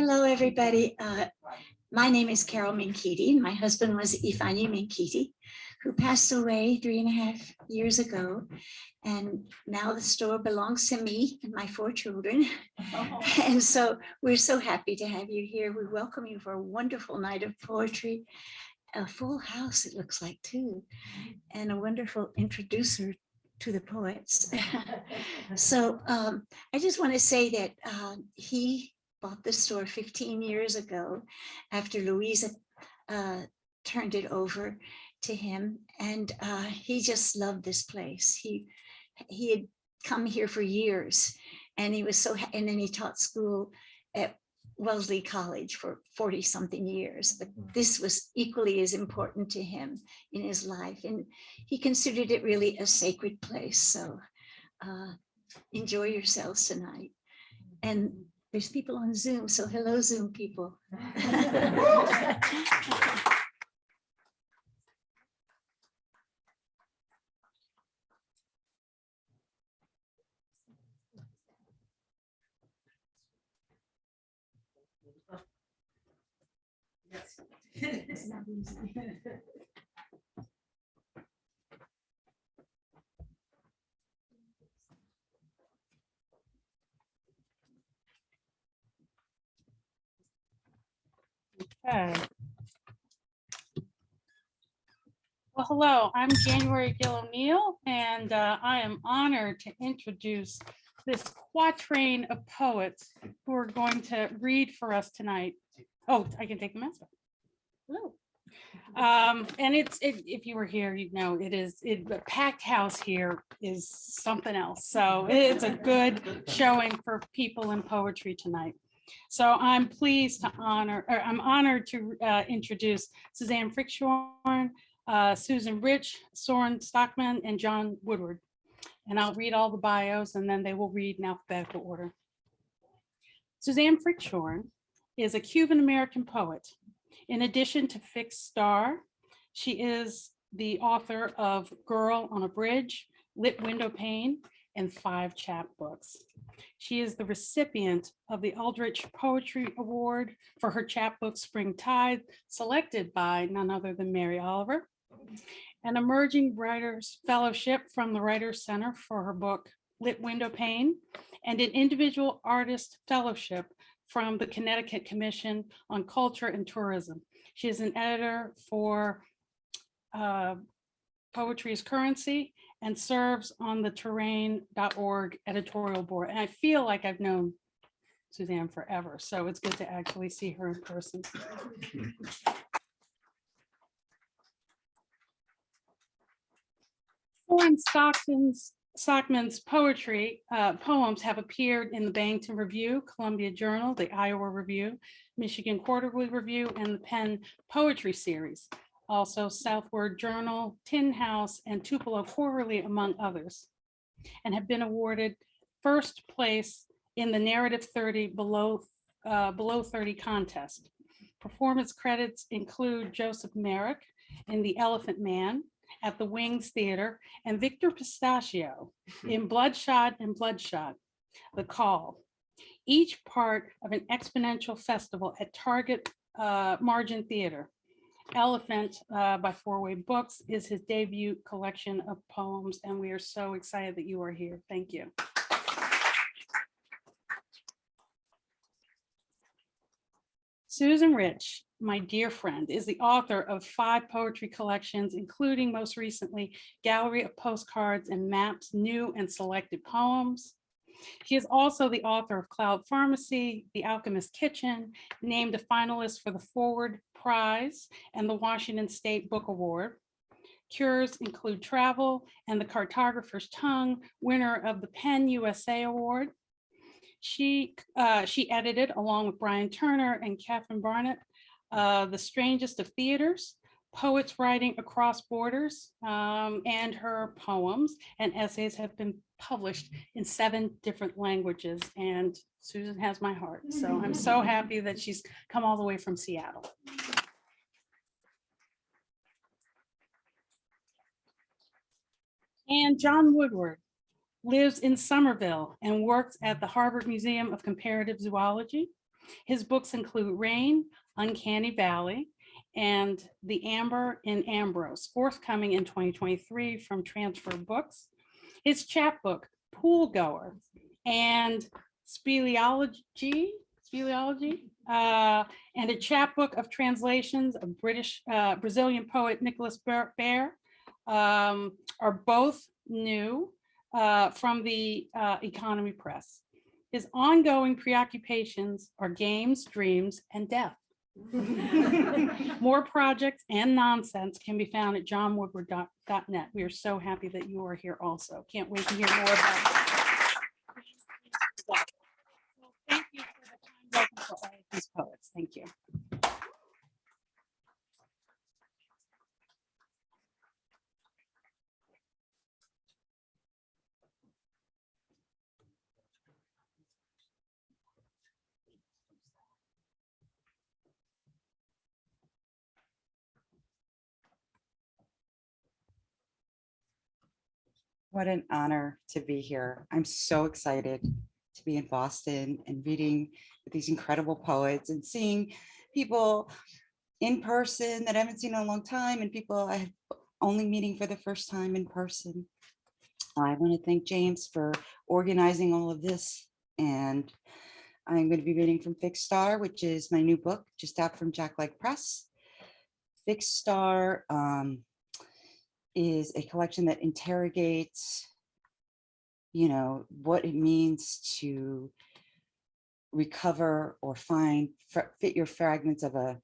Hello, everybody. My name is Carol Minkiti. My husband was Ifeanyi Minkiti, who passed away 3.5 years ago. And now the store belongs to me and my 4 children. And so we're so happy to have you here. We welcome you for a wonderful night of poetry, a full house, it looks like, too, and a wonderful introducer to the poets. So I just want to say that he bought the store 15 years ago after Louisa turned it over to him. And he just loved this place. He had come here for years, and he was so, and then he taught school at Wellesley College for 40 something years, but this was equally as important to him in his life. And he considered it really a sacred place. So enjoy yourselves tonight. And there's people on Zoom, so hello, Zoom people. It's not easy. Okay. Well, hello, I'm January Gill O'Neill, and I am honored to introduce this quatrain of poets who are going to read for us tonight. Oh, I can take the mask off. Hello. And if you were here, you'd know the packed house here is something else. So it's a good showing for people in poetry tonight. So I'm honored to introduce Suzanne Frischkorn, Susan Rich, Soren Stockman, and Jon Woodward. And I'll read all the bios, and then they will read in alphabetical order. Suzanne Frischkorn is a Cuban-American poet. In addition to Fixed Star, she is the author of Girl on a Bridge, Lit Windowpane, and 5 chapbooks. She is the recipient of the Aldrich Poetry Award for her chapbook Spring Tide, selected by none other than Mary Oliver, an Emerging Writers Fellowship from the Writers Center for her book Lit Windowpane, and an Individual Artist Fellowship from the Connecticut Commission on Culture and Tourism. She is an editor for Poetry is Currency and serves on the terrain.org editorial board. And I feel like I've known Suzanne forever, so it's good to actually see her in person. Soren Stockman's poems have appeared in the Bangton Review, Columbia Journal, the Iowa Review, Michigan Quarterly Review, and the Penn Poetry Series. Also Southward Journal, Tin House, and Tupelo Quarterly, among others, and have been awarded first place in the Narrative 30 below 30 contest. Performance credits include Joseph Merrick in The Elephant Man at the Wings Theater, and Victor Pistachio in Bloodshot and Bloodshot, The Call, each part of an exponential festival at Target Margin Theater. Elephant by Foreword Books is his debut collection of poems, and we are so excited that you are here. Thank you. Susan Rich, my dear friend, is the author of 5 poetry collections, including most recently Gallery of Postcards and Maps, New and Selected Poems. She is also the author of Cloud Pharmacy, The Alchemist Kitchen, named a finalist for the Foreword Prize and the Washington State Book Award. Cures include Travel and the Cartographer's Tongue, winner of the Penn USA Award. She edited, along with Brian Turner and Catherine Barnett, The Strangest of Theatres, Poets Writing Across Borders, and her poems and essays have been published in 7 different languages, and Susan has my heart. So I'm so happy that she's come all the way from Seattle. And Jon Woodward lives in Somerville and works at the Harvard Museum of Comparative Zoology. His books include Rain, Uncanny Valley, and The Amber in Ambrose, forthcoming in 2023 from Transfer Books. His chapbook, Pool Goer, and Speleology, and a chapbook of translations of Brazilian poet Nicholas Baer are both new from the Economy Press. His ongoing preoccupations are games, dreams, and death. More projects and nonsense can be found at jonwoodward.net. We are so happy that you are here also. Can't wait to hear more about it. Thank you for the time welcome for all of these poets. Thank you. What an honor to be here. I'm so excited to be in Boston and reading with these incredible poets and seeing people in person that I haven't seen in a long time and people I'm only meeting for the first time in person. I want to thank James for organizing all of this. And I'm going to be reading from Fixed Star, which is my new book, just out from Jackleg Press. Fixed Star is a collection that interrogates, what it means to recover or fit your fragments of a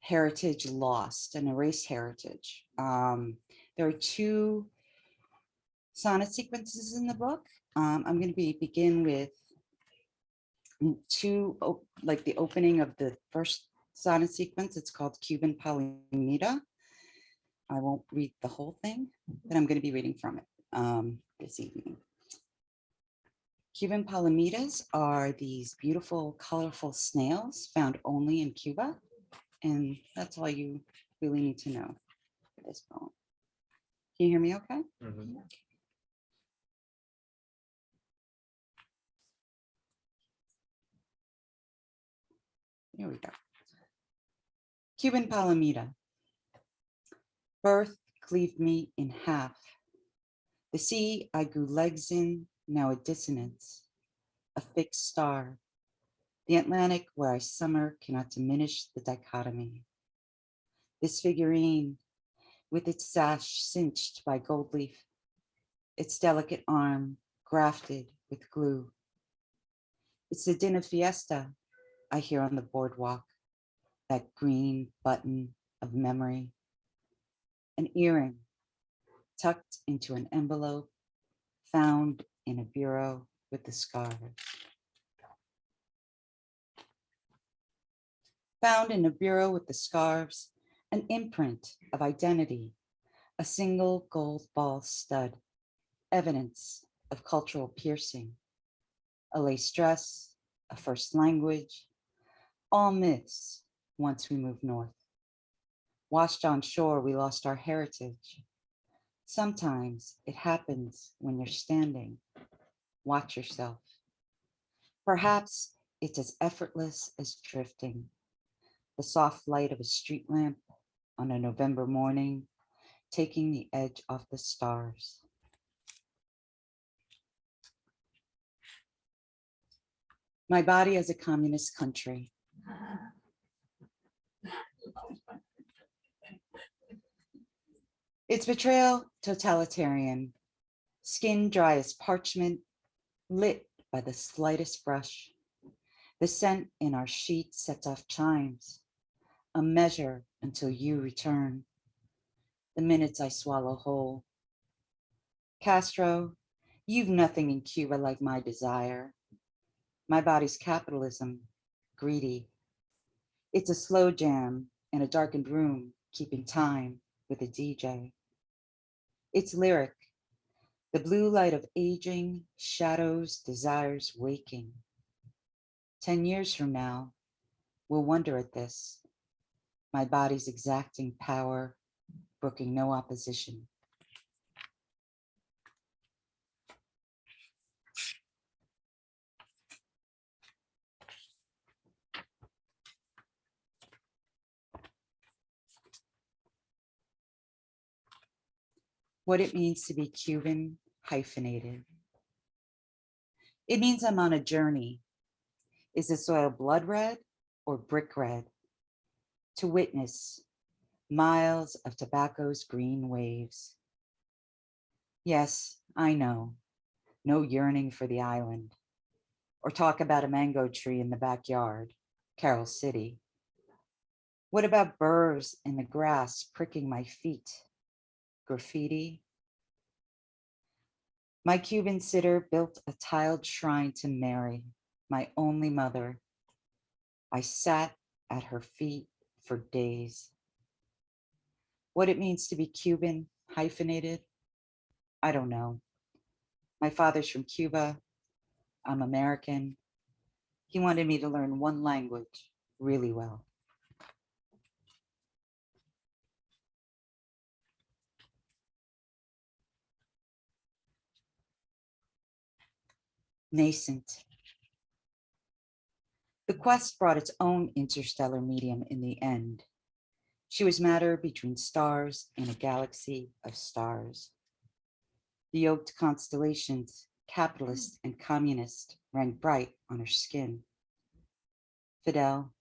heritage lost, an erased heritage. There are 2 sonnet sequences in the book. I'm going to begin with 2, like the opening of the first sonnet sequence. It's called Cuban-American. I won't read the whole thing, but I'm going to be reading from it this evening. Cuban-Americans are these beautiful, colorful snails found only in Cuba. And that's all you really need to know for this poem. Can you hear me okay? Mm-hmm. Here we go. Cuban-American. Birth cleaved me in half. The sea I grew legs in, now a dissonance, a fixed star. The Atlantic where I summer cannot diminish the dichotomy. This figurine, with its sash cinched by gold leaf, its delicate arm grafted with glue. It's the din of fiesta I hear on the boardwalk, that green button of memory. An earring tucked into an envelope found in a bureau with the scarves. Found in a bureau with the scarves, an imprint of identity, a single gold ball stud, evidence of cultural piercing, a lace dress, a first language, all myths once we moved north. Washed on shore, we lost our heritage. Sometimes it happens when you're standing. Watch yourself. Perhaps it's as effortless as drifting. The soft light of a street lamp on a November morning, taking the edge off the stars. My body as a communist country. Its betrayal totalitarian, skin dry as parchment, lit by the slightest brush. The scent in our sheet sets off chimes, a measure until you return. The minutes I swallow whole. Castro, you've nothing in Cuba like my desire. My body's capitalism, greedy. It's a slow jam in a darkened room, keeping time with a DJ. It's lyric, the blue light of aging, shadows, desires waking. 10 years from now, we'll wonder at this. My body's exacting power, brooking no opposition. what it means to be Cuban hyphenated. It means I'm on a journey. Is the soil blood red or brick red? To witness miles of tobacco's green waves. Yes, I know, no yearning for the island, or talk about a mango tree in the backyard, Carol City. What about burrs in the grass pricking my feet? Graffiti? My Cuban sitter built a tiled shrine to Mary, my only mother. I sat at her feet for days. What it means to be Cuban hyphenated, I don't know. My father's from Cuba. I'm American. He wanted me to learn one language really well. Nascent. The quest brought its own interstellar medium in the end. She was matter between stars in a galaxy of stars. The yoked constellations, capitalist and communist, rang bright on her skin. Fidel,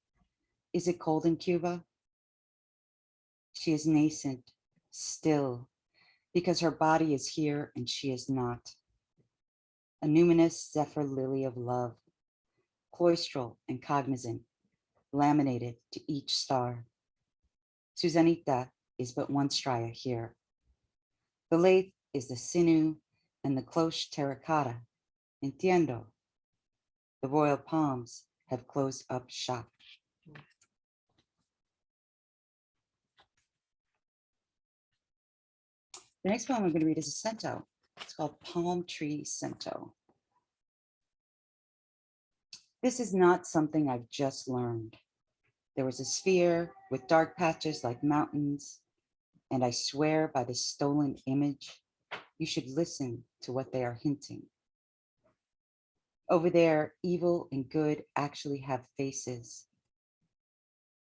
is it cold in Cuba? She is nascent, still, because her body is here and she is not. A numinous zephyr lily of love, cloistral and cognizant, laminated to each star. Suzanita is but one stria here. The lathe is the sinew and the cloche terracotta. Entiendo. The royal palms have closed up shop. The next poem I'm going to read is a cento. It's called Palm Tree Cento. This is not something I've just learned. There was a sphere with dark patches like mountains, and I swear by the stolen image, you should listen to what they are hinting. Over there, evil and good actually have faces.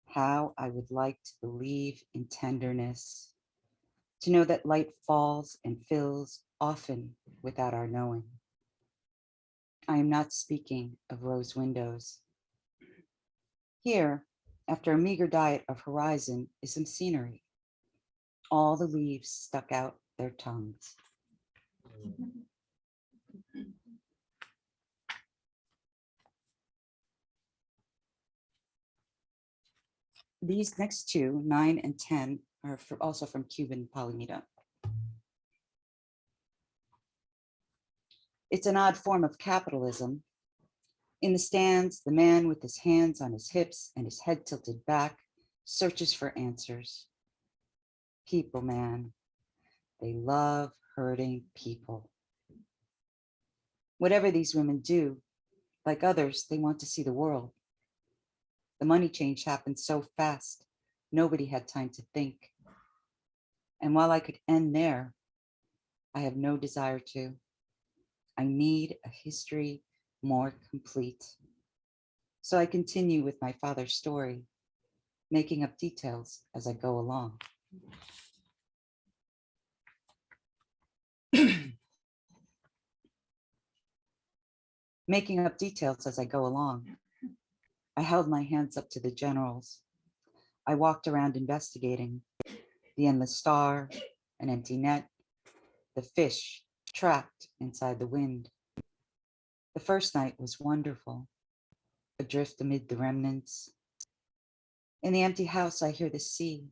How I would like to believe in tenderness, to know that light falls and fills often without our knowing. I am not speaking of rose windows. Here, after a meager diet of horizon, is some scenery. All the leaves stuck out their tongues. These next two, 9 and 10, are also from Cuban Palomita. It's an odd form of capitalism. In the stands, the man with his hands on his hips and his head tilted back searches for answers. People, man, they love hurting people. Whatever these women do, like others, they want to see the world. The money change happened so fast, nobody had time to think. And while I could end there, I have no desire to. I need a history more complete. So I continue with my father's story, making up details as I go along. Making up details as I go along. I held my hands up to the generals. I walked around investigating the endless star, an empty net, the fish trapped inside the wind. The first night was wonderful, adrift amid the remnants. In the empty house, I hear the sea.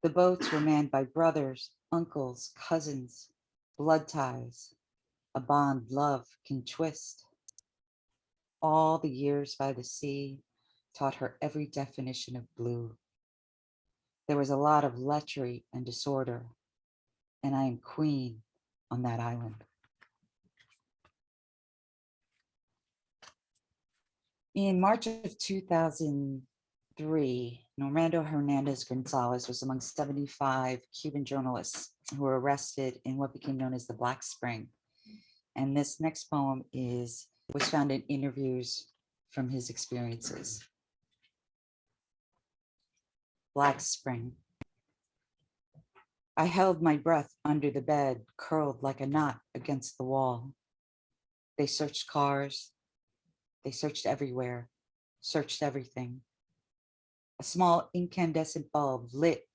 The boats were manned by brothers, uncles, cousins, blood ties, a bond love can twist. All the years by the sea taught her every definition of blue. There was a lot of lechery and disorder, and I am queen on that island. In March of 2003, Normando Hernandez Gonzalez was among 75 Cuban journalists who were arrested in what became known as the Black Spring. And this next poem was found in interviews from his experiences. Black Spring. I held my breath under the bed, curled like a knot against the wall. They searched cars. They searched everywhere, searched everything. A small incandescent bulb lit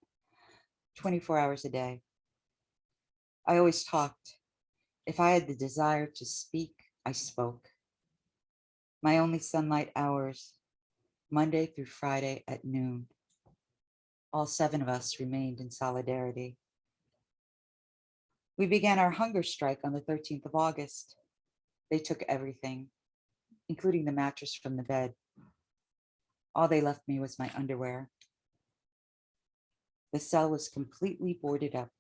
24 hours a day. I always talked. If I had the desire to speak, I spoke. My only sunlight hours, Monday through Friday at noon. All 7 of us remained in solidarity. We began our hunger strike on the 13th of August. They took everything, including the mattress from the bed. All they left me was my underwear. The cell was completely boarded up,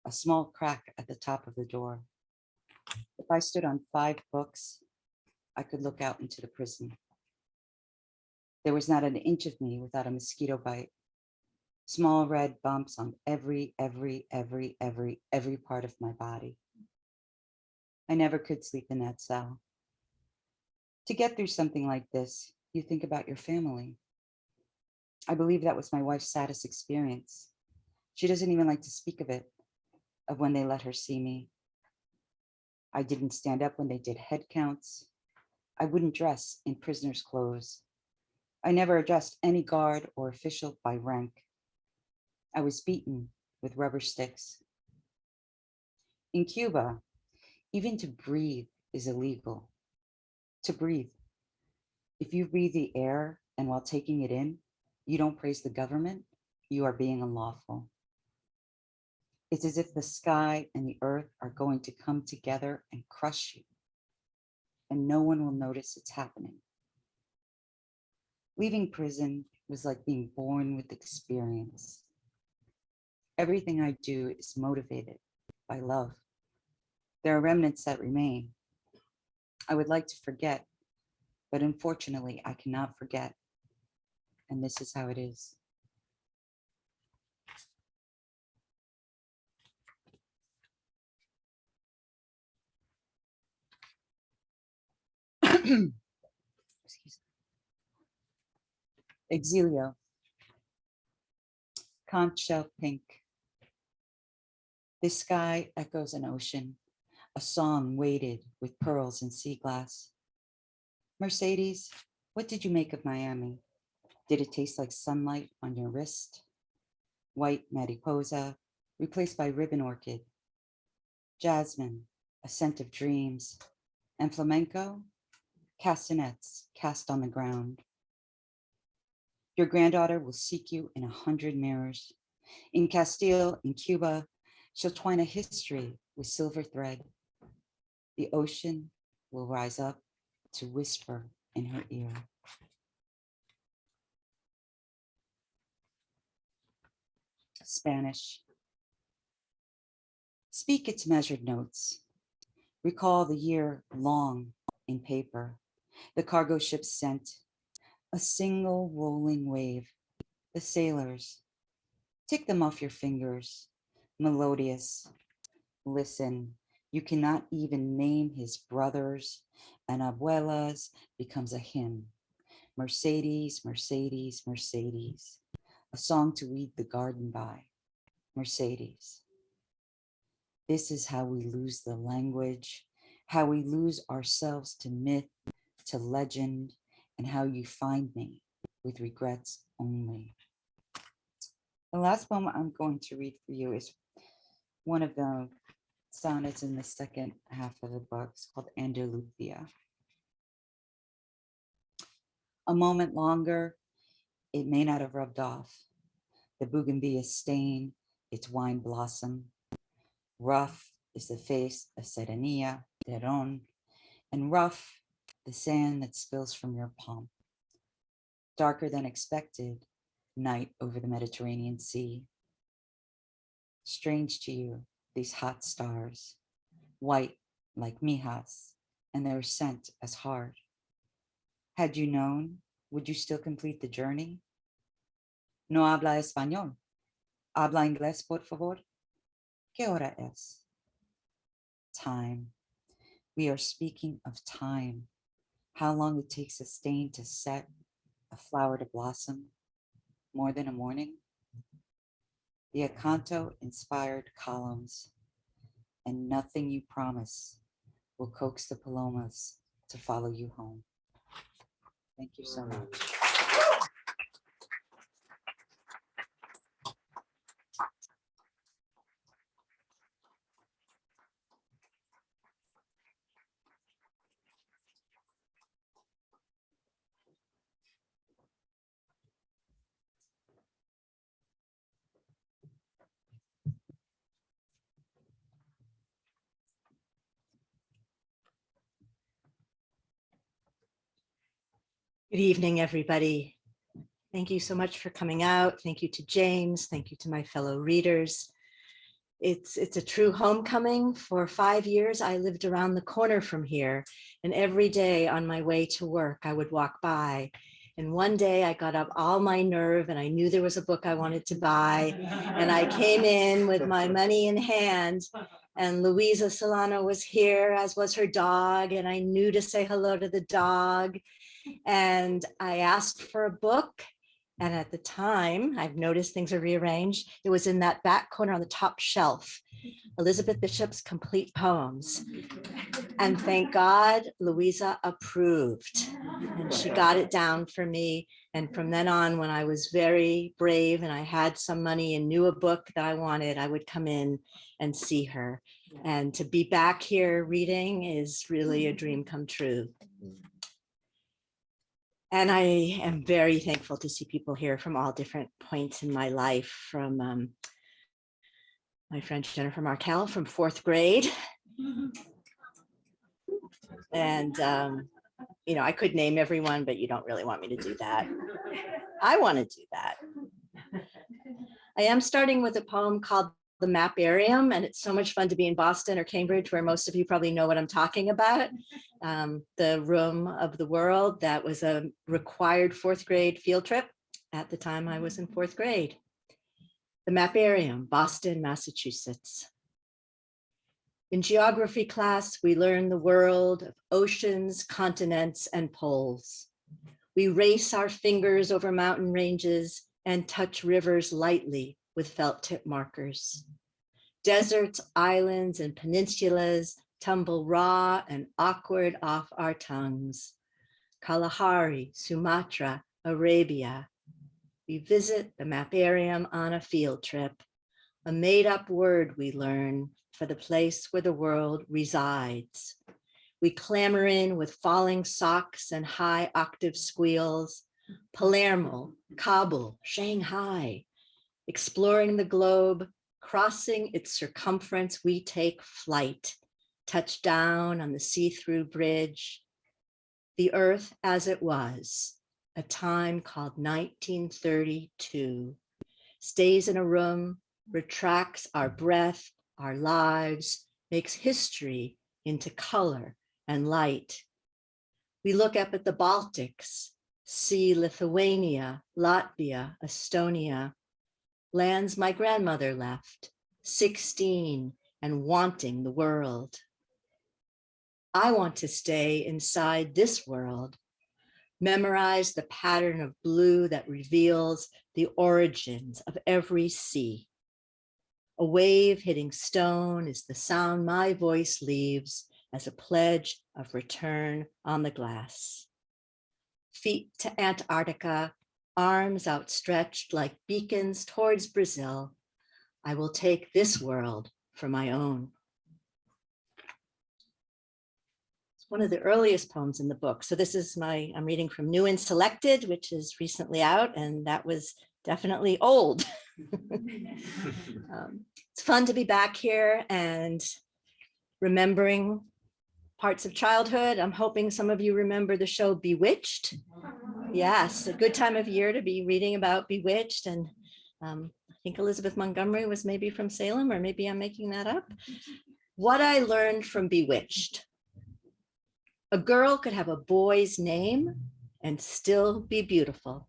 a small crack at the top of the door. If I stood on 5 books, I could look out into the prison. There was not an inch of me without a mosquito bite. Small red bumps on every part of my body. I never could sleep in that cell. To get through something like this, you think about your family. I believe that was my wife's saddest experience. She doesn't even like to speak of it, of when they let her see me. I didn't stand up when they did head counts. I wouldn't dress in prisoner's clothes. I never addressed any guard or official by rank. I was beaten with rubber sticks. In Cuba, even to breathe is illegal. To breathe. If you breathe the air and while taking it in, you don't praise the government, you are being unlawful. It's as if the sky and the earth are going to come together and crush you, and no one will notice it's happening. Leaving prison was like being born with experience. Everything I do is motivated by love. There are remnants that remain. I would like to forget, but unfortunately, I cannot forget. And this is how it is. Excuse me. Exilio. Conch shell pink. The sky echoes an ocean, a song weighted with pearls and sea glass. Mercedes, what did you make of Miami? Did it taste like sunlight on your wrist? White mariposa, replaced by ribbon orchid. Jasmine, a scent of dreams. And flamenco, castanets cast on the ground. Your granddaughter will seek you in 100 mirrors. In Castile, in Cuba, she'll twine a history with silver thread. The ocean will rise up to whisper in her ear. Spanish. Speak its measured notes. Recall the year long in paper. The cargo ship sent a single rolling wave. The sailors, take them off your fingers. Melodious. Listen, you cannot even name his brothers, and abuelas becomes a hymn. Mercedes, Mercedes, Mercedes. A song to weed the garden by. Mercedes. This is how we lose the language, how we lose ourselves to myth, to legend, and how you find me with regrets only. The last poem I'm going to read for you is one of the sonnets in the second half of the book. It's called Andalusia. A moment longer, it may not have rubbed off. The bougainvillea stain, its wine blossom. Rough is the face of Serenia, Teron, and rough the sand that spills from your palm. Darker than expected, night over the Mediterranean Sea. Strange to you, these hot stars, white like mijas, and their scent as hard. Had you known, would you still complete the journey? No habla español. Habla inglés, por favor. ¿Qué hora es? Time. We are speaking of time. How long it takes a stain to set, a flower to blossom. More than a morning. the Acanto-inspired columns, and nothing you promise will coax the palomas to follow you home. Thank you so much. Good evening, everybody. Thank you so much for coming out. Thank you to James. Thank you to my fellow readers. It's a true homecoming. For 5 years, I lived around the corner from here, and every day on my way to work, I would walk by. And one day I got up all my nerve and I knew there was a book I wanted to buy. And I came in with my money in hand, and Louisa Solano was here, as was her dog. And I knew to say hello to the dog. And I asked for a book. And at the time, I've noticed things are rearranged. It was in that back corner on the top shelf, Elizabeth Bishop's Complete Poems. And thank God, Louisa approved. And she got it down for me. And from then on, when I was very brave and I had some money and knew a book that I wanted, I would come in and see her. And to be back here reading is really a dream come true. And I am very thankful to see people here from all different points in my life, from my friend Jennifer Markell from 4th grade. And, you know, I could name everyone, but you don't really want me to do that. I want to do that. I am starting with a poem called The Maparium, and it's so much fun to be in Boston or Cambridge, where most of you probably know what I'm talking about. The Room of the World, that was a required 4th grade field trip at the time I was in 4th grade. The Maparium, Boston, Massachusetts. In geography class, we learn the world of oceans, continents, and poles. We race our fingers over mountain ranges and touch rivers lightly with felt tip markers. Deserts, islands, and peninsulas tumble raw and awkward off our tongues. Kalahari, Sumatra, Arabia. We visit the Maparium on a field trip, a made-up word we learn for the place where the world resides. We clamber in with falling socks and high octave squeals. Palermo, Kabul, Shanghai. Exploring the globe, crossing its circumference, we take flight. Touch down on the see-through bridge. The earth as it was, a time called 1932, stays in a room, retracts our breath, our lives, makes history into color and light. We look up at the Baltics, see Lithuania, Latvia, Estonia, lands my grandmother left, 16 and wanting the world. I want to stay inside this world, memorize the pattern of blue that reveals the origins of every sea. A wave hitting stone is the sound my voice leaves as a pledge of return on the glass. Feet to Antarctica, arms outstretched like beacons towards Brazil. I will take this world for my own. It's one of the earliest poems in the book. So this is I'm reading from New and Selected, which is recently out, and that was definitely old. It's fun to be back here and remembering parts of childhood. I'm hoping some of you remember the show Bewitched. Yes, a good time of year to be reading about Bewitched. And I think Elizabeth Montgomery was maybe from Salem, or maybe I'm making that up. What I learned from Bewitched. A girl could have a boy's name and still be beautiful.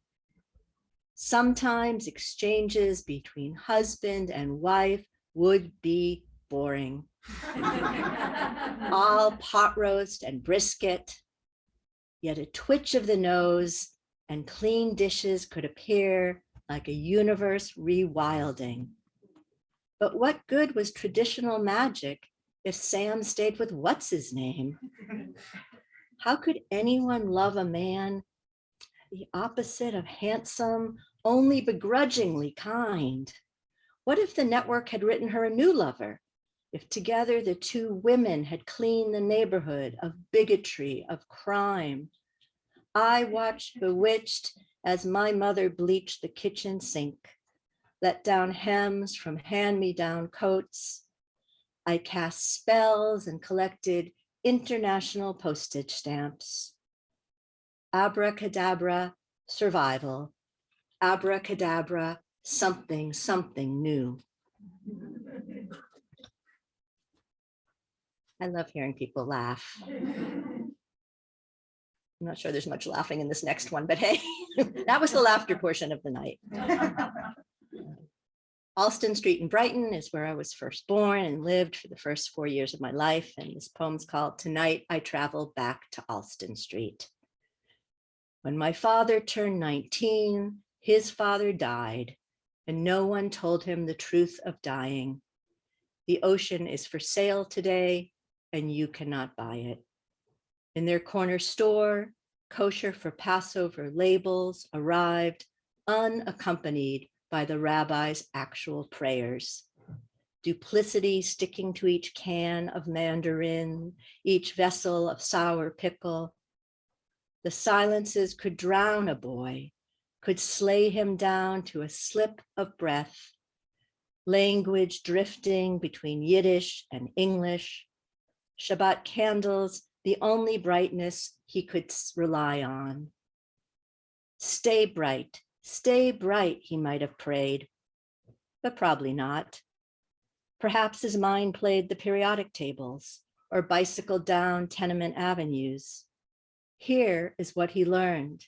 Sometimes exchanges between husband and wife would be boring. All pot roast and brisket, yet a twitch of the nose and clean dishes could appear like a universe rewilding But what good was traditional magic if Sam stayed with what's his name? How could anyone love a man, the opposite of handsome, only begrudgingly kind? What if the network had written her a new lover? If together the two women had cleaned the neighborhood of bigotry, of crime? I watched bewitched as my mother bleached the kitchen sink, let down hems from hand-me-down coats. I cast spells and collected international postage stamps. Abracadabra, survival. Abracadabra, something, something new. I love hearing people laugh. I'm not sure there's much laughing in this next one, but hey, that was the laughter portion of the night. Alston Street in Brighton is where I was first born and lived for the first 4 years of my life. And this poem's called Tonight I Travel Back to Alston Street. When my father turned 19, his father died, and no one told him the truth of dying. The ocean is for sale today, and you cannot buy it. In their corner store, kosher for Passover labels arrived unaccompanied by the rabbi's actual prayers. Duplicity sticking to each can of mandarin, each vessel of sour pickle. The silences could drown a boy, could slay him down to a slip of breath. Language drifting between Yiddish and English. Shabbat candles, the only brightness he could rely on. Stay bright, he might have prayed, but probably not. Perhaps his mind played the periodic tables or bicycled down tenement avenues. Here is what he learned: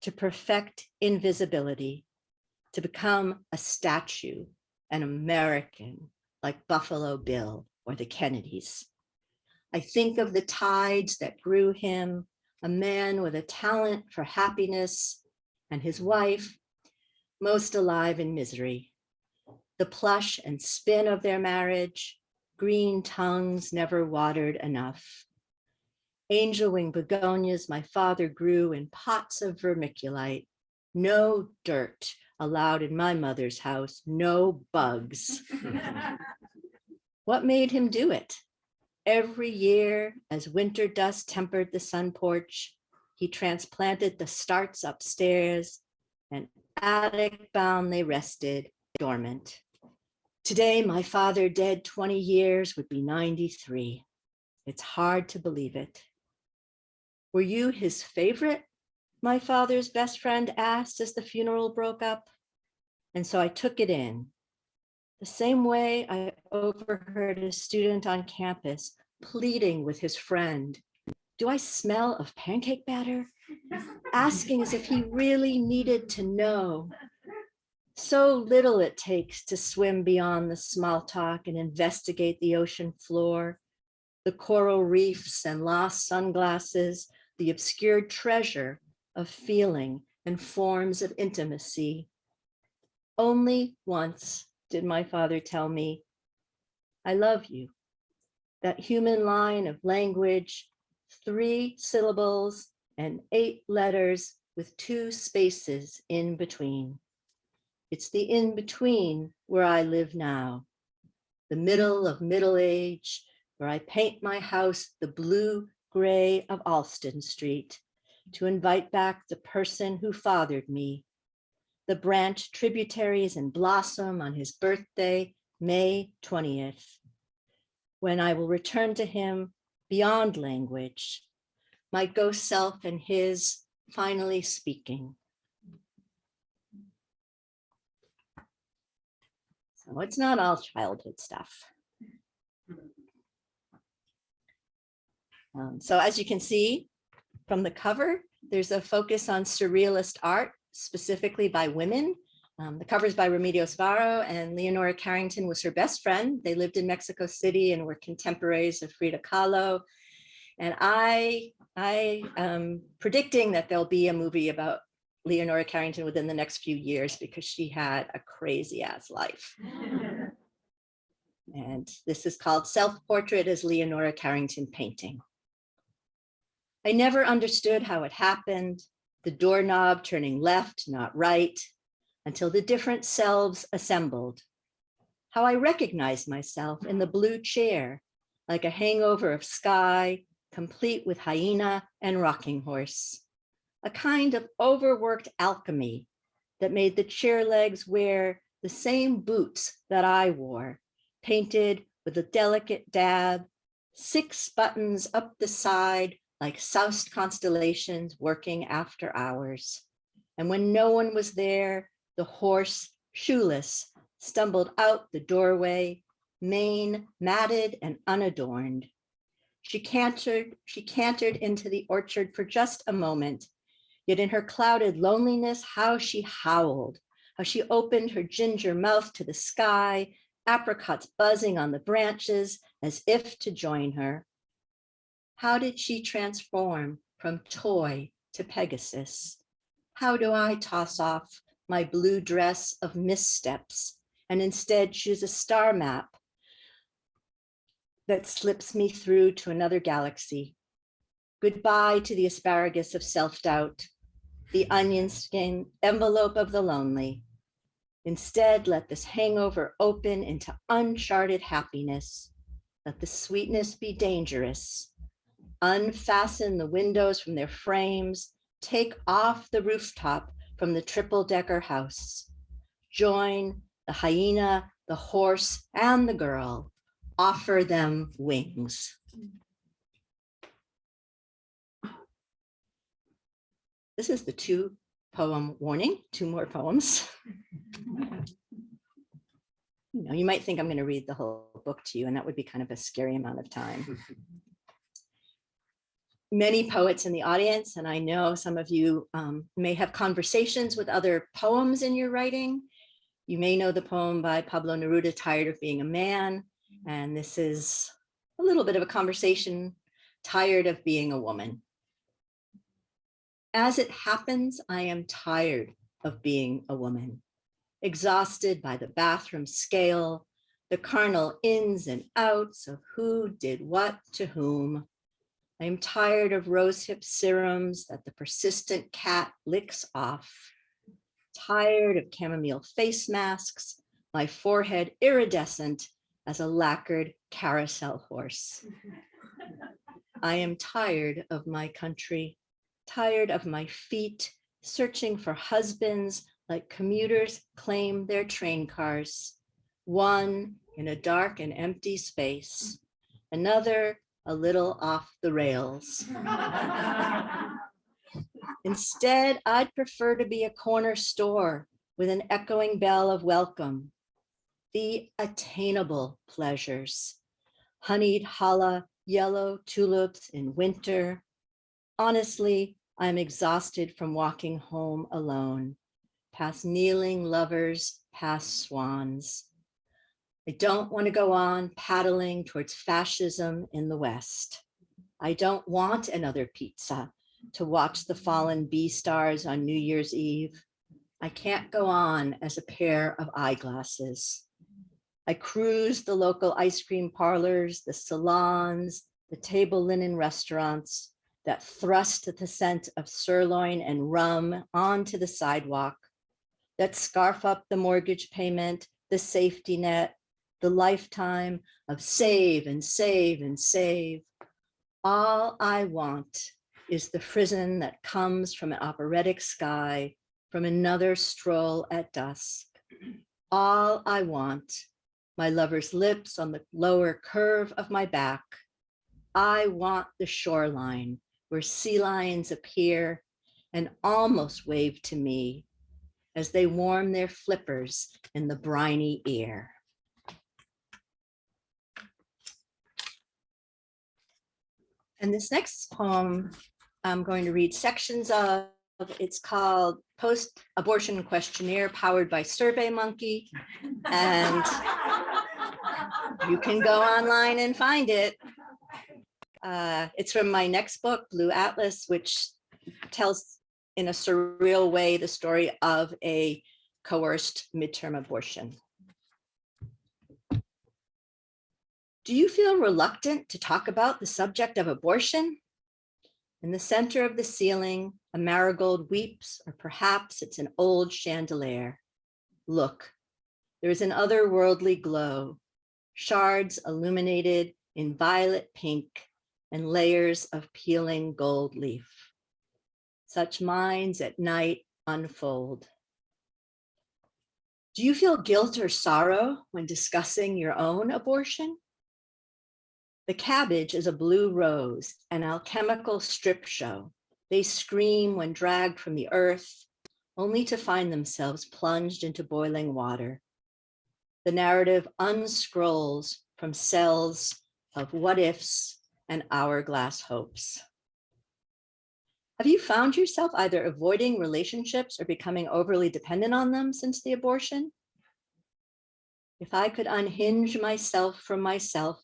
to perfect invisibility, to become a statue, an American, like Buffalo Bill or the Kennedys. I think of the tides that grew him, a man with a talent for happiness, and his wife, most alive in misery. The plush and spin of their marriage, green tongues never watered enough. Angel wing begonias my father grew in pots of vermiculite. No dirt allowed in my mother's house, no bugs. What made him do it? Every year, as winter dust tempered the sun porch, he transplanted the starts upstairs, and attic bound they rested, dormant. Today, my father, dead 20 years, would be 93. It's hard to believe it. Were you his favorite? My father's best friend asked as the funeral broke up. And so I took it in. The same way I overheard a student on campus pleading with his friend, "Do I smell of pancake batter?" Asking as if he really needed to know. So little it takes to swim beyond the small talk and investigate the ocean floor, the coral reefs and lost sunglasses, the obscured treasure of feeling and forms of intimacy. Only once did my father tell me, "I love you." That human line of language, 3 syllables and 8 letters with 2 spaces in between. It's the in between where I live now, the middle of middle age, where I paint my house the blue gray of Alston Street to invite back the person who fathered me. The branch tributaries and blossom on his birthday, May 20th, when I will return to him beyond language, my ghost self and his finally speaking. So it's not all childhood stuff. So as you can see from the cover, there's a focus on surrealist art, specifically by women. The cover is by Remedios Varo, and Leonora Carrington was her best friend. They lived in Mexico City and were contemporaries of Frida Kahlo. And I am predicting that there'll be a movie about Leonora Carrington within the next few years because she had a crazy ass life. And this is called Self-Portrait as Leonora Carrington Painting. I never understood how it happened, the doorknob turning left, not right, until the different selves assembled. How I recognized myself in the blue chair, like a hangover of sky, complete with hyena and rocking horse, a kind of overworked alchemy that made the chair legs wear the same boots that I wore, painted with a delicate dab, 6 buttons up the side like soused constellations working after hours. And when no one was there, the horse, shoeless, stumbled out the doorway, mane matted and unadorned. She cantered into the orchard for just a moment, yet in her clouded loneliness, how she howled, how she opened her ginger mouth to the sky, apricots buzzing on the branches as if to join her. How did she transform from toy to Pegasus? How do I toss off my blue dress of missteps and instead choose a star map that slips me through to another galaxy? Goodbye to the asparagus of self-doubt, the onion skin envelope of the lonely. Instead, let this hangover open into uncharted happiness. Let the sweetness be dangerous. Unfasten the windows from their frames. Take off the rooftop from the triple-decker house. Join the hyena, the horse, and the girl. Offer them wings. This is the 2-poem warning, 2 more poems. You might think I'm going to read the whole book to you, and that would be kind of a scary amount of time. Many poets in the audience, and I know some of you may have conversations with other poems in your writing. You may know the poem by Pablo Neruda, Tired of Being a Man, and this is a little bit of a conversation, tired of being a woman. As it happens, I am tired of being a woman, exhausted by the bathroom scale, the carnal ins and outs of who did what to whom. I am tired of rosehip serums that the persistent cat licks off, tired of chamomile face masks, my forehead iridescent as a lacquered carousel horse. I am tired of my country, tired of my feet, searching for husbands like commuters claim their train cars. One in a dark and empty space, another a little off the rails. Instead, I'd prefer to be a corner store with an echoing bell of welcome. The attainable pleasures, honeyed challah, yellow tulips in winter. Honestly, I'm exhausted from walking home alone, past kneeling lovers, past swans. I don't want to go on paddling towards fascism in the West. I don't want another pizza to watch the fallen B stars on New Year's Eve. I can't go on as a pair of eyeglasses. I cruise the local ice cream parlors, the salons, the table linen restaurants that thrust the scent of sirloin and rum onto the sidewalk, that scarf up the mortgage payment, the safety net, the lifetime of save and save and save. All I want is the frisson that comes from an operatic sky, from another stroll at dusk. All I want, my lover's lips on the lower curve of my back. I want the shoreline where sea lions appear and almost wave to me as they warm their flippers in the briny air. And this next poem, I'm going to read sections of. It's called Post-Abortion Questionnaire Powered by SurveyMonkey. And you can go online and find it. It's from my next book, Blue Atlas, which tells in a surreal way the story of a coerced midterm abortion. Do you feel reluctant to talk about the subject of abortion? In the center of the ceiling, a marigold weeps, or perhaps it's an old chandelier. Look, there is an otherworldly glow, shards illuminated in violet pink and layers of peeling gold leaf. Such minds at night unfold. Do you feel guilt or sorrow when discussing your own abortion? The cabbage is a blue rose, an alchemical strip show. They scream when dragged from the earth, only to find themselves plunged into boiling water. The narrative unscrolls from cells of what ifs and hourglass hopes. Have you found yourself either avoiding relationships or becoming overly dependent on them since the abortion? If I could unhinge myself from myself,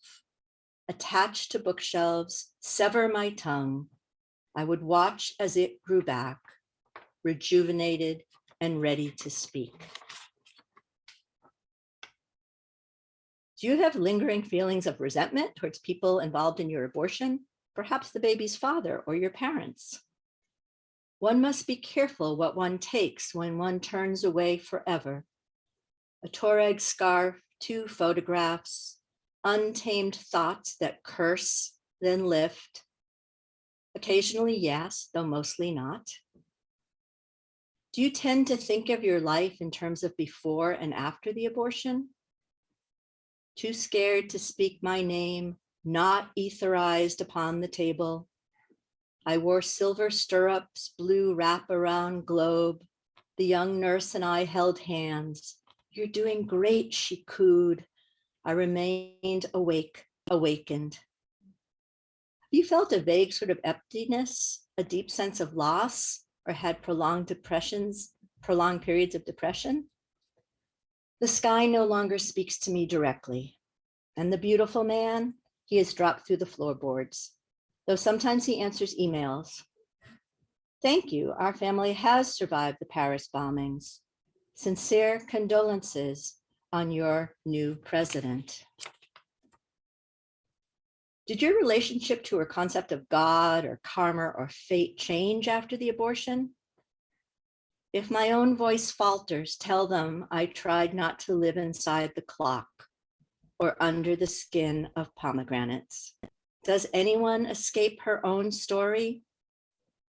attach to bookshelves, sever my tongue, I would watch as it grew back, rejuvenated and ready to speak. Do you have lingering feelings of resentment towards people involved in your abortion? Perhaps the baby's father or your parents. One must be careful what one takes when one turns away forever. A Tuareg scarf, 2 photographs, untamed thoughts that curse, then lift. Occasionally, yes, though mostly not. Do you tend to think of your life in terms of before and after the abortion? Too scared to speak my name, not etherized upon the table. I wore silver stirrups, blue wraparound globe. The young nurse and I held hands. You're doing great, she cooed. I remained awake, awakened. Have you felt a vague sort of emptiness, a deep sense of loss, or had prolonged periods of depression? The sky no longer speaks to me directly. And the beautiful man, he has dropped through the floorboards, though sometimes he answers emails. Thank you, our family has survived the Paris bombings. Sincere condolences on your new president. Did your relationship to her concept of God or karma or fate change after the abortion? If my own voice falters, tell them I tried not to live inside the clock or under the skin of pomegranates. Does anyone escape her own story?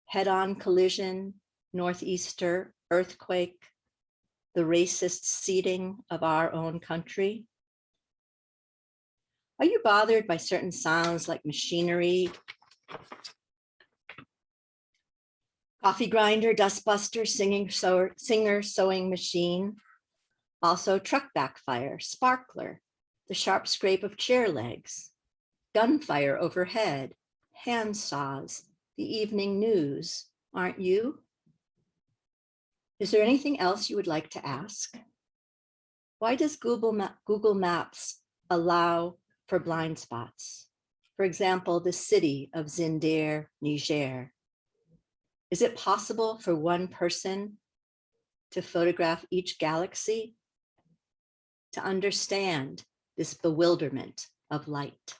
Head-on collision, northeaster earthquake, the racist seeding of our own country? Are you bothered by certain sounds like machinery, coffee grinder, dustbuster, singer sewing machine? Also truck backfire, sparkler, the sharp scrape of chair legs, gunfire overhead, hand saws, the evening news, aren't you? Is there anything else you would like to ask? Why does Google Maps allow for blind spots? For example, the city of Zinder, Niger. Is it possible for one person to photograph each galaxy? To understand this bewilderment of light?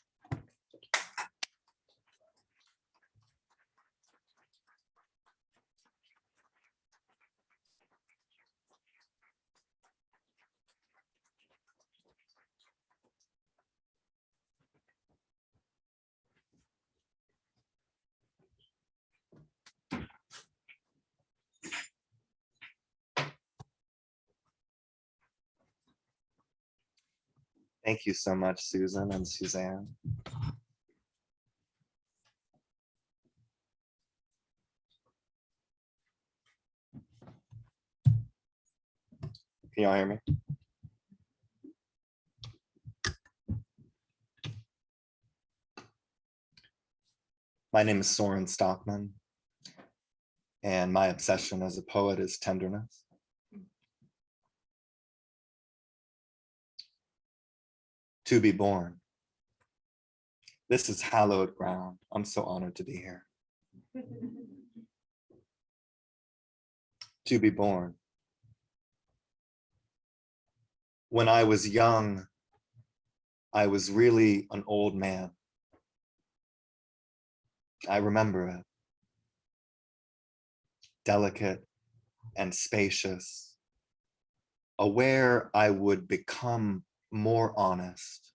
Thank you so much, Susan and Suzanne. Can y'all hear me? My name is Soren Stockman, and my obsession as a poet is tenderness. To be born. This is hallowed ground. I'm so honored to be here. To be born. When I was young, I was really an old man. I remember it. Delicate and spacious, aware I would become more honest,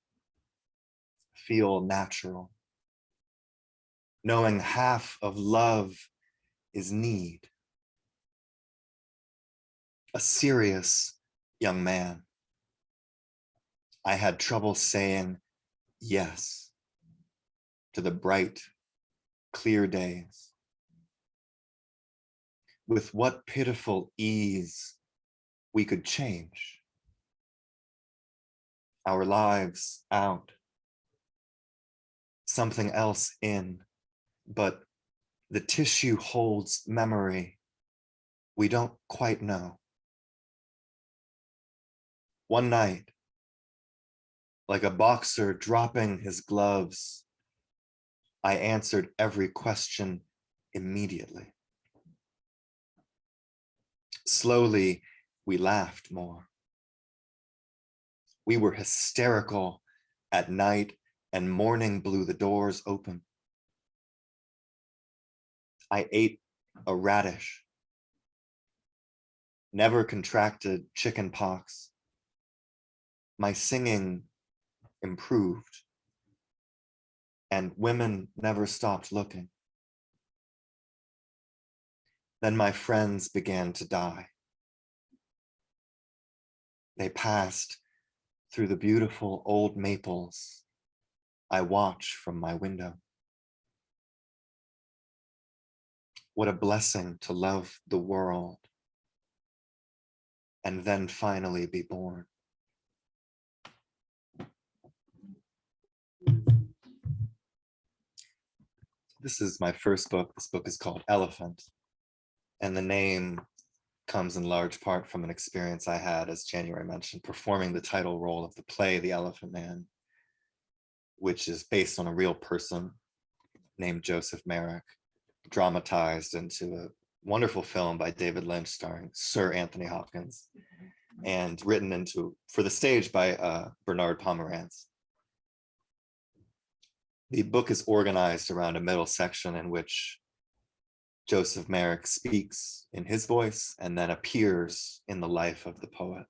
feel natural, knowing half of love is need. A serious young man. I had trouble saying yes to the bright, clear days. With what pitiful ease we could change our lives out, something else in, but the tissue holds memory we don't quite know. One night, like a boxer dropping his gloves, I answered every question immediately. Slowly, we laughed more. We were hysterical at night, and morning blew the doors open. I ate a radish, never contracted chicken pox. My singing improved, and women never stopped looking. Then my friends began to die. They passed through the beautiful old maples I watch from my window. What a blessing to love the world and then finally be born. This is my first book. This book is called Elephant, and the name comes in large part from an experience I had, as January mentioned, performing the title role of the play The Elephant Man, which is based on a real person named Joseph Merrick, dramatized into a wonderful film by David Lynch starring Sir Anthony Hopkins, and written into for the stage by Bernard Pomerantz. The book is organized around a middle section in which Joseph Merrick speaks in his voice and then appears in the life of the poet.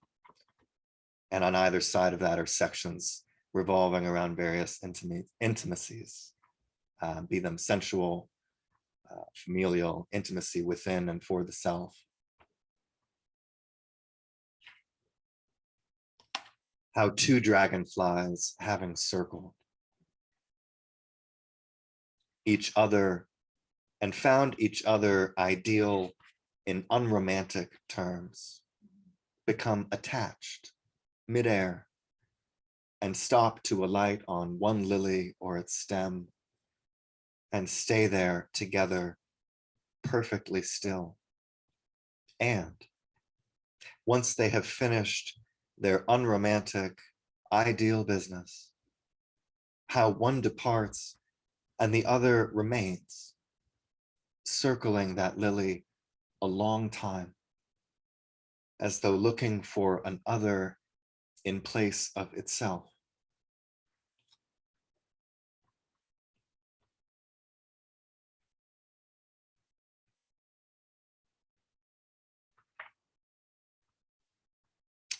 And on either side of that are sections revolving around various intimacies, be them sensual, familial, intimacy within and for the self. How two dragonflies, having circled each other and found each other ideal in unromantic terms, become attached midair and stop to alight on one lily or its stem and stay there together perfectly still. And once they have finished their unromantic ideal business, how one departs and the other remains, circling that lily a long time, as though looking for an other in place of itself.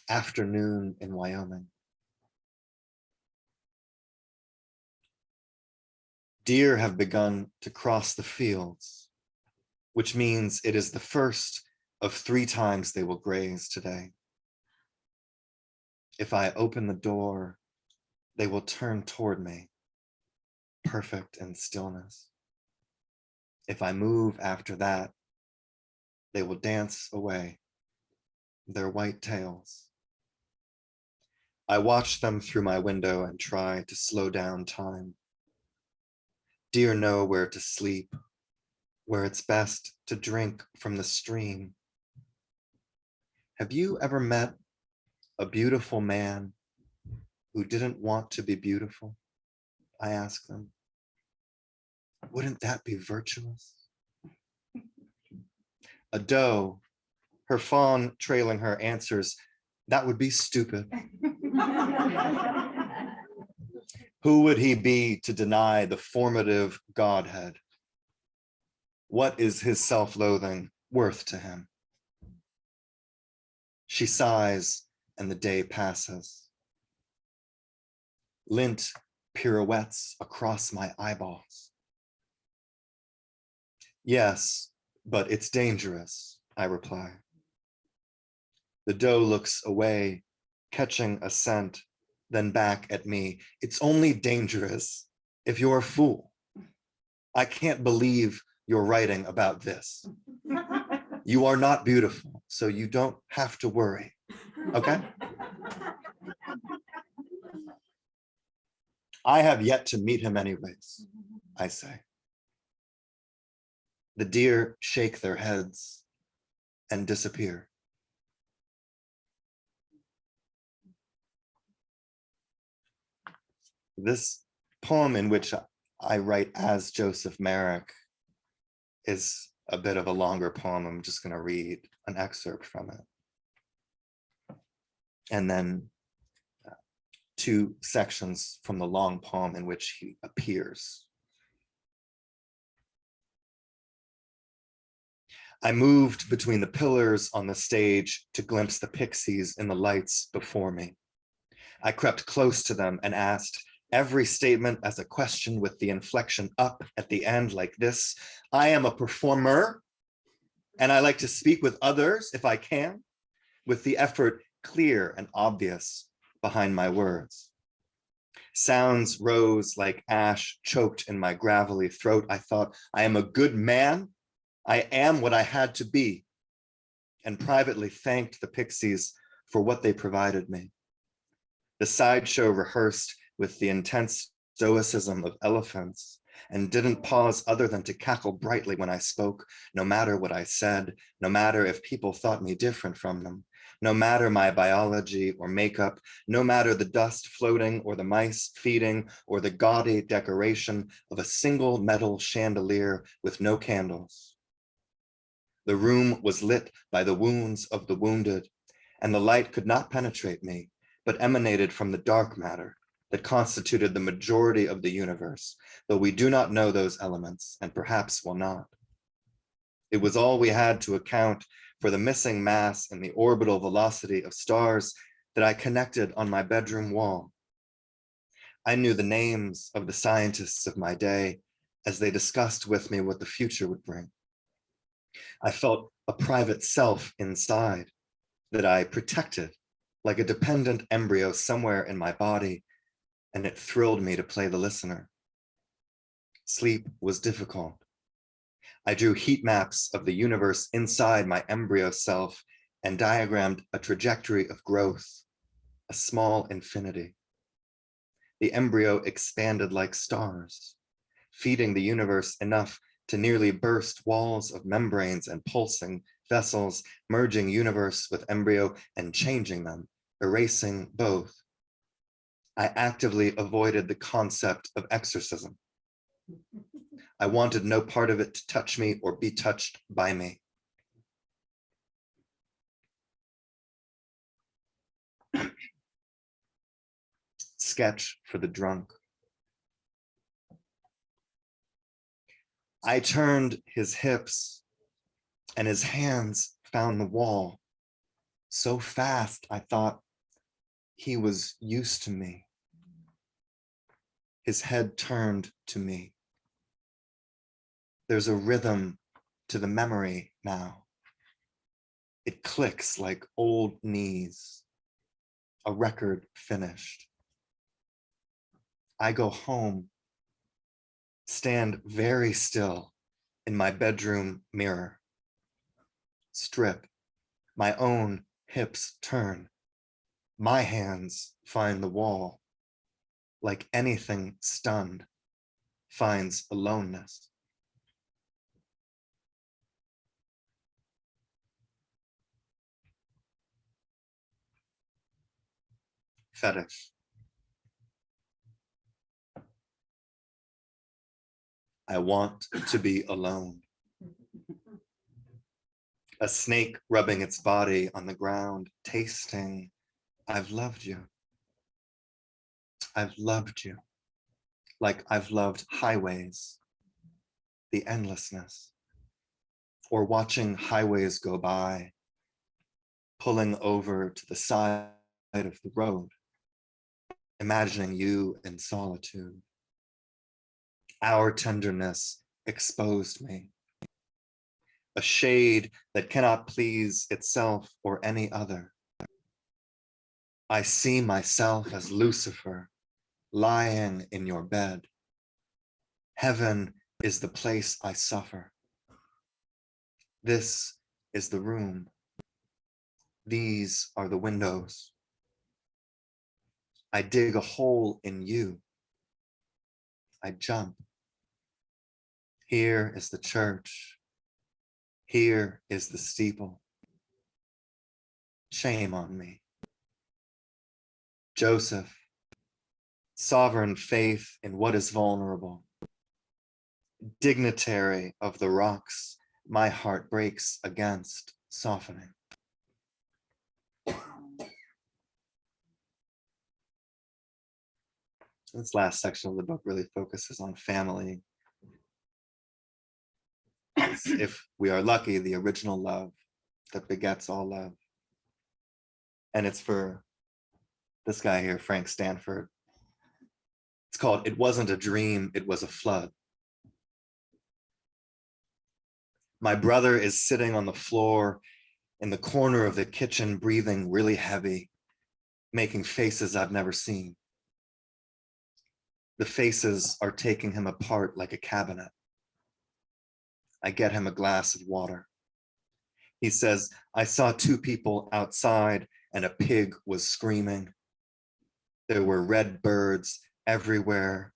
Afternoon in Wyoming. Deer have begun to cross the fields, which means it is the first of 3 times they will graze today. If I open the door, they will turn toward me, perfect in stillness. If I move after that, they will dance away, their white tails. I watch them through my window and try to slow down time. Deer know where to sleep, where it's best to drink from the stream. Have you ever met a beautiful man who didn't want to be beautiful? I ask them. Wouldn't that be virtuous? A doe, her fawn trailing her, answers, that would be stupid. Who would he be to deny the formative Godhead? What is his self-loathing worth to him? She sighs and the day passes. Lint pirouettes across my eyeballs. Yes, but it's dangerous, I reply. The doe looks away, catching a scent, then back at me. It's only dangerous if you're a fool. I can't believe you're writing about this. You are not beautiful, so you don't have to worry, okay? I have yet to meet him anyways, I say. The deer shake their heads and disappear. This poem, in which I write as Joseph Merrick, is a bit of a longer poem. I'm just going to read an excerpt from it. And then two sections from the long poem in which he appears. I moved between the pillars on the stage to glimpse the pixies in the lights before me. I crept close to them and asked every statement as a question with the inflection up at the end like this. I am a performer and I like to speak with others if I can, with the effort clear and obvious behind my words. Sounds rose like ash choked in my gravelly throat. I thought, I am a good man. I am what I had to be, and privately thanked the pixies for what they provided me. The sideshow rehearsed with the intense stoicism of elephants and didn't pause other than to cackle brightly when I spoke, no matter what I said, no matter if people thought me different from them, no matter my biology or makeup, no matter the dust floating or the mice feeding or the gaudy decoration of a single metal chandelier with no candles. The room was lit by the wounds of the wounded, and the light could not penetrate me, but emanated from the dark matter that constituted the majority of the universe, though we do not know those elements and perhaps will not. It was all we had to account for the missing mass in the orbital velocity of stars that I connected on my bedroom wall. I knew the names of the scientists of my day as they discussed with me what the future would bring. I felt a private self inside that I protected like a dependent embryo somewhere in my body, and it thrilled me to play the listener. Sleep was difficult. I drew heat maps of the universe inside my embryo self and diagrammed a trajectory of growth, a small infinity. The embryo expanded like stars, feeding the universe enough to nearly burst walls of membranes and pulsing vessels, merging universe with embryo and changing them, erasing both. I actively avoided the concept of exorcism. I wanted no part of it to touch me or be touched by me. Sketch for the drunk. I turned his hips and his hands found the wall so fast I thought he was used to me. His head turned to me. There's a rhythm to the memory now. It clicks like old knees, a record finished. I go home, stand very still in my bedroom mirror, strip, my own hips turn, my hands find the wall, like anything stunned finds aloneness. Fetish. I want to be alone. A snake rubbing its body on the ground, tasting, I've loved you. I've loved you. like I've loved highways, the endlessness, or watching highways go by, pulling over to the side of the road, imagining you in solitude. Our tenderness exposed me, a shade that cannot please itself or any other. I see myself as Lucifer, lying in your bed. Heaven is the place I suffer. This is the room. These are the windows. I dig a hole in you. I jump. Here is the church. Here is the steeple. Shame on me. Joseph, sovereign faith in what is vulnerable. Dignitary of the rocks, my heart breaks against softening. This last section of the book really focuses on family. If we are lucky, the original love that begets all love. And it's for this guy here, Frank Stanford. It's called It Wasn't a Dream, It Was a Flood. My brother is sitting on the floor in the corner of the kitchen, breathing really heavy, making faces I've never seen. The faces are taking him apart like a cabinet. I get him a glass of water. He says, I saw two people outside and a pig was screaming. There were red birds everywhere.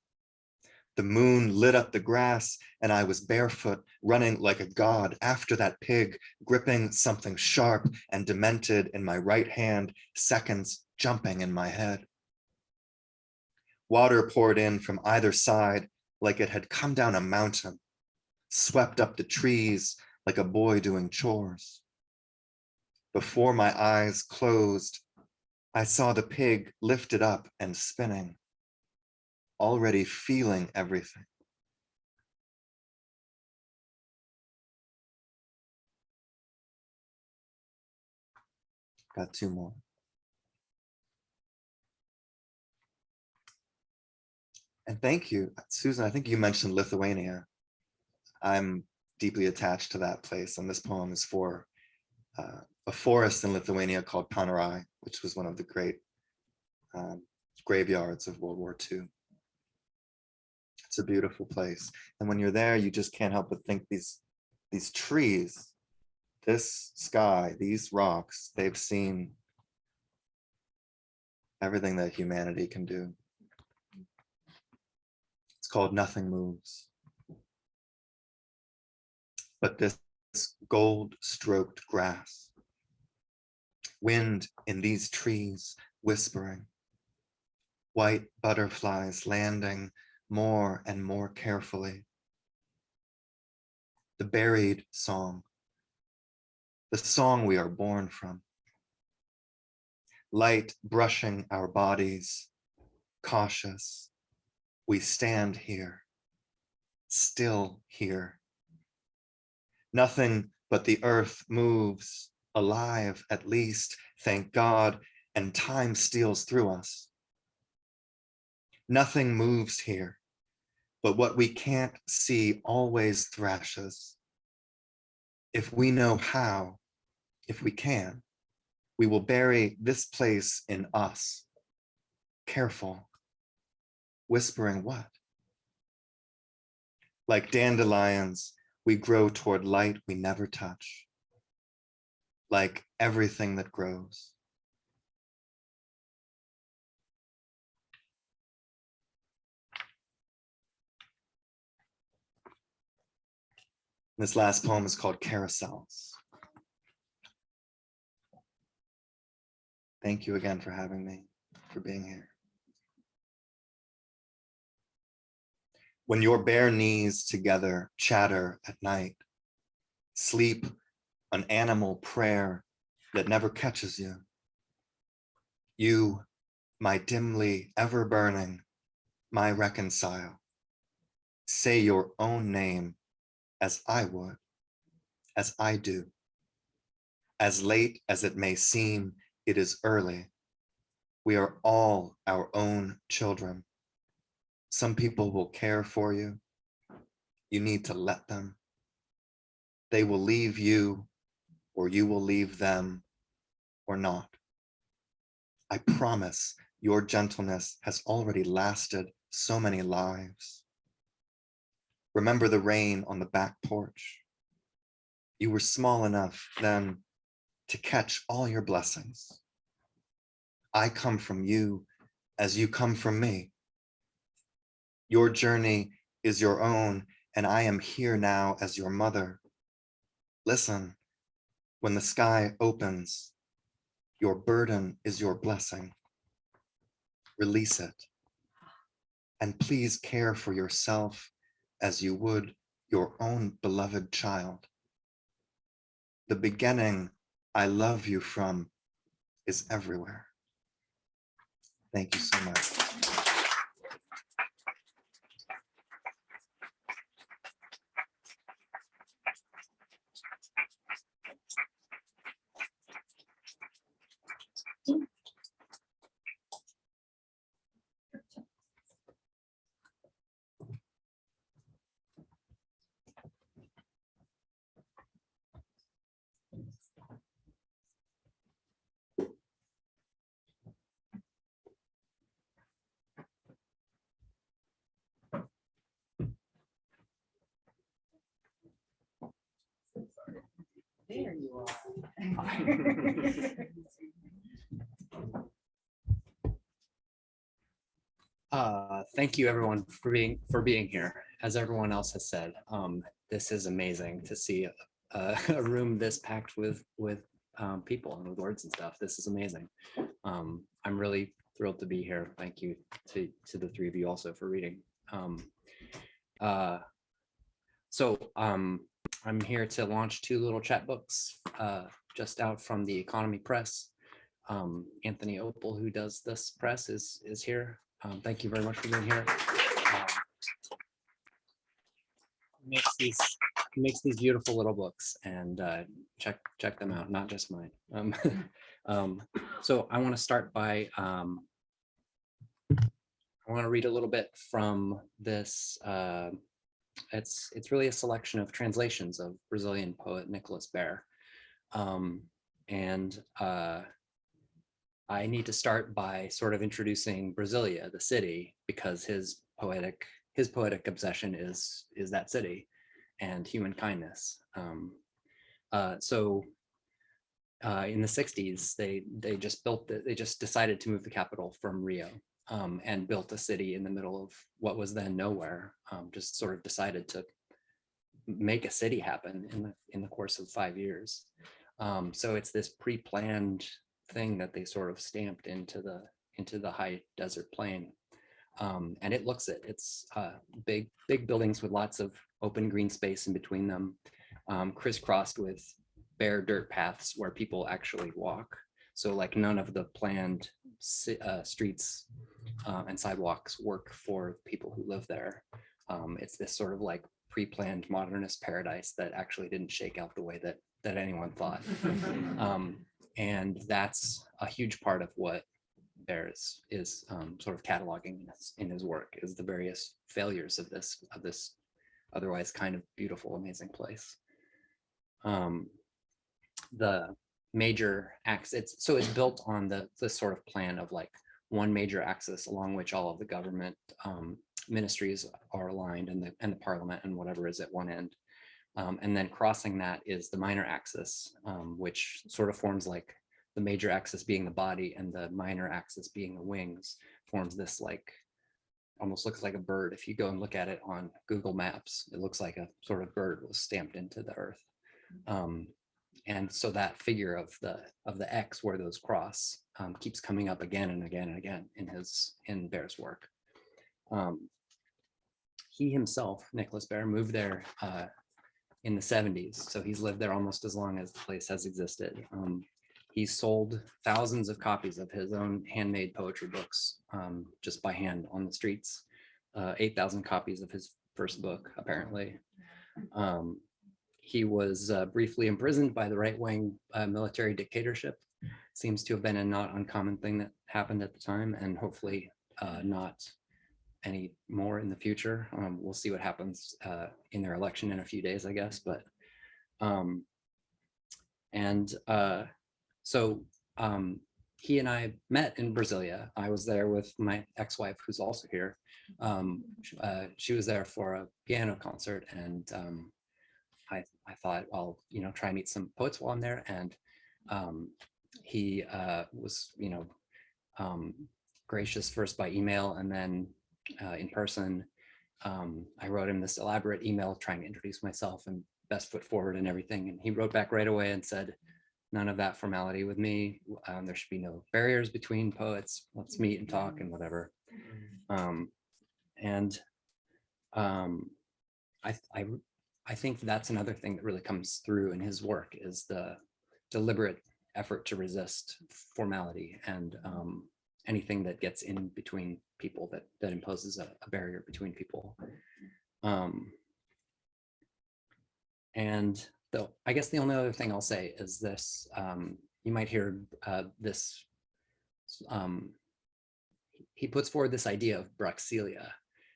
The moon lit up the grass and I was barefoot, running like a god after that pig, gripping something sharp and demented in my right hand, seconds jumping in my head. Water poured in from either side like it had come down a mountain, swept up the trees like a boy doing chores. Before my eyes closed, I saw the pig lifted up and spinning, already feeling everything. Got two more. And thank you, Susan. I think you mentioned Lithuania. I'm deeply attached to that place. And this poem is for a forest in Lithuania called Panarai, which was one of the great graveyards of World War II. It's a beautiful place. And when you're there, you just can't help but think these trees, this sky, these rocks, they've seen everything that humanity can do. It's called Nothing Moves. But this gold-stroked grass, wind in these trees whispering, white butterflies landing more and more carefully. The buried song, the song we are born from. Light brushing our bodies, cautious. We stand here, still here. Nothing but the earth moves, alive at least, thank God, and time steals through us. Nothing moves here, but what we can't see always thrashes. If we know how, if we can, we will bury this place in us. Careful, whispering what? Like dandelions, we grow toward light we never touch. Like everything that grows. This last poem is called Carousels. Thank you again for having me, for being here. When your bare knees together chatter at night, sleep an animal prayer that never catches you. You, my dimly ever burning, my reconcile. Say your own name as I would, as I do. As late as it may seem, it is early. We are all our own children. Some people will care for you. You need to let them. They will leave you, or you will leave them, or not. I promise your gentleness has already lasted so many lives. Remember the rain on the back porch. You were small enough then to catch all your blessings. I come from you as you come from me. Your journey is your own, and I am here now as your mother. Listen, when the sky opens, your burden is your blessing. Release it. And please care for yourself as you would your own beloved child. The beginning I love you from is everywhere. Thank you so much. There you are. Thank you everyone for being here. As everyone else has said, this is amazing to see a room this packed with people and with words and stuff. This is amazing. I'm really thrilled to be here. Thank you to the three of you also for reading. I'm here to launch two little chapbooks just out from the Economy Press. Anthony Opal, who does this press, is here. Thank you very much for being here. Makes these beautiful little books, and check them out. Not just mine. So I want to start by I want to read a little bit from this. It's really a selection of translations of Brazilian poet Nicholas Baer, and I need to start by sort of introducing Brasilia, the city, because his poetic obsession is that city and human kindness. In the 60s, they just decided to move the capital from Rio, and built a city in the middle of what was then nowhere. Just sort of decided to make a city happen in the course of 5 years. So it's this pre-planned thing that they sort of stamped into the high desert plain, and it looks it. It's big buildings with lots of open green space in between them, crisscrossed with bare dirt paths where people actually walk. So like none of the planned streets and sidewalks work for people who live there. It's this sort of like pre-planned modernist paradise that actually didn't shake out the way that anyone thought. And that's a huge part of what Baer is sort of cataloging in his work, is the various failures of this otherwise kind of beautiful, amazing place. The major axis, it's built on the sort of plan of like one major axis along which all of the government ministries are aligned, and the parliament and whatever is at one end. And then crossing that is the minor axis, which sort of forms like the major axis being the body and the minor axis being the wings, forms this like, almost looks like a bird. If you go and look at it on Google Maps, it looks like a sort of bird was stamped into the earth. And so that figure of the X where those cross keeps coming up again and again and again in Baer's work. He himself, Nicholas Baer, moved there in the 70s. So he's lived there almost as long as the place has existed. He sold thousands of copies of his own handmade poetry books just by hand on the streets. 8,000 copies of his first book, apparently. He was briefly imprisoned by the right-wing military dictatorship. Seems to have been a not uncommon thing that happened at the time, and hopefully not any more in the future. We'll see what happens in their election in a few days, I guess. But so he and I met in Brasilia. I was there with my ex-wife, who's also here. She was there for a piano concert, and I thought I'll try and meet some poets while I'm there. And he was gracious first by email, and then in person. I wrote him this elaborate email trying to introduce myself and best foot forward and everything, and he wrote back right away and said, none of that formality with me. There should be no barriers between poets. Let's meet and talk and whatever. I think that's another thing that really comes through in his work, is the deliberate effort to resist formality and anything that gets in between people, that imposes a barrier between people. And though I guess the only other thing I'll say is this: you might hear this. He puts forward this idea of Braxilia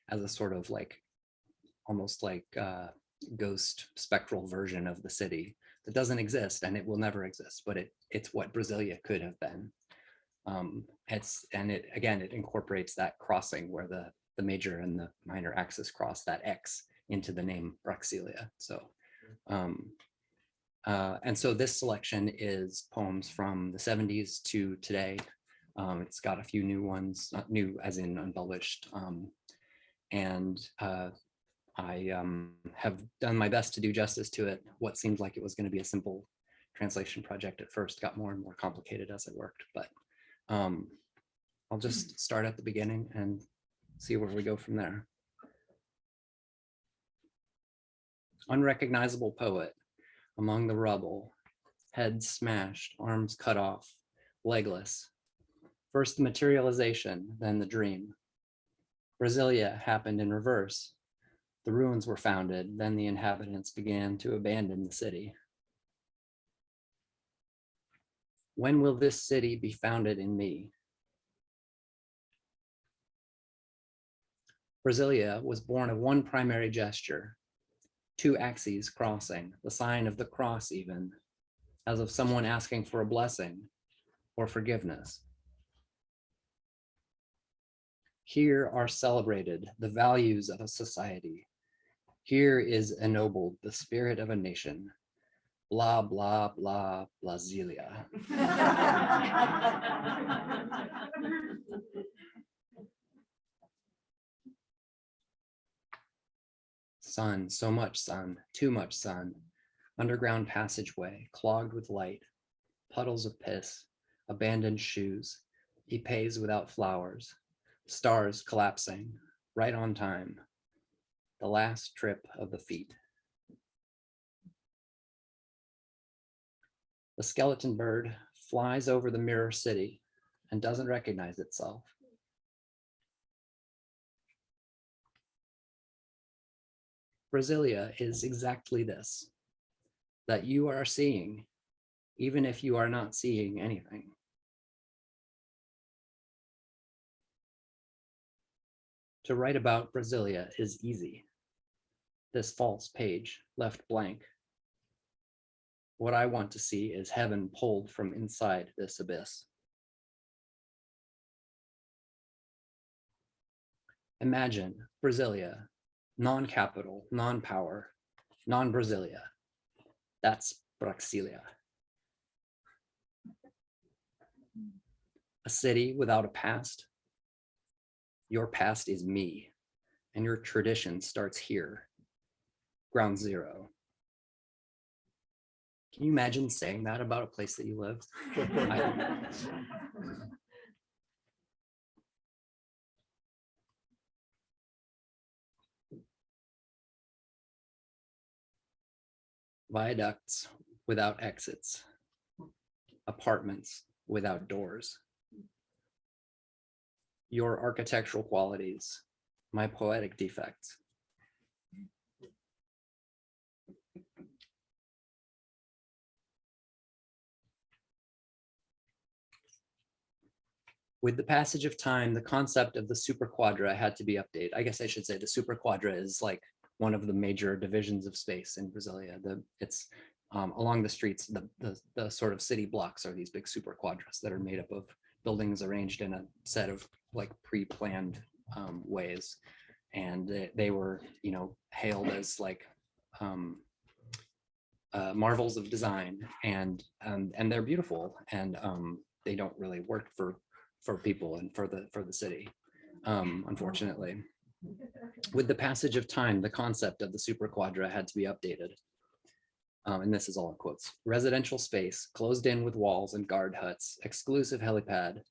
as a sort of almost like ghost spectral version of the city that doesn't exist, and it will never exist, but it's what Brasilia could have been. It incorporates that crossing where the major and the minor axis cross, that X, into the name Braxilia. So and so this selection is poems from the 70s to today. It's got a few new ones, not new as in unpublished, and I have done my best to do justice to it. What seemed like it was going to be a simple translation project at first got more and more complicated as I worked, but I'll just start at the beginning and see where we go from there. Unrecognizable poet among the rubble, head smashed, arms cut off, legless. First the materialization, then the dream. Brasilia happened in reverse. The ruins were founded, then the inhabitants began to abandon the city. When will this city be founded in me? Brasilia was born of one primary gesture, two axes crossing, the sign of the cross even, as of someone asking for a blessing or forgiveness. Here are celebrated the values of a society. Here is ennobled the spirit of a nation. Blah, blah, blah, Brasilia. Sun, so much sun, too much sun. Underground passageway, clogged with light. Puddles of piss, abandoned shoes. Epes without flowers. Stars collapsing, right on time. The last trip of the feet. The skeleton bird flies over the mirror city and doesn't recognize itself. Brasilia is exactly this, that you are seeing, even if you are not seeing anything. To write about Brasilia is easy. This false page left blank. What I want to see is heaven pulled from inside this abyss. Imagine Brasilia, non-capital, non-power, non-Brasilia. That's Braxilia. A city without a past. Your past is me, and your tradition starts here, ground zero. Can you imagine saying that about a place that you live? Viaducts without exits, apartments without doors. Your architectural qualities, my poetic defects. With the passage of time, the concept of the superquadra had to be updated. I guess I should say the superquadra is like one of the major divisions of space in Brasilia. It's along the streets, the sort of city blocks are these big superquadras that are made up of buildings arranged in a set of like pre-planned ways. And they were, you know, hailed as like marvels of design, and they're beautiful, and they don't really work for people and for the city, unfortunately. With the passage of time, the concept of the superquadra had to be updated. And this is all in quotes. Residential space, closed in with walls and guard huts, exclusive helipad,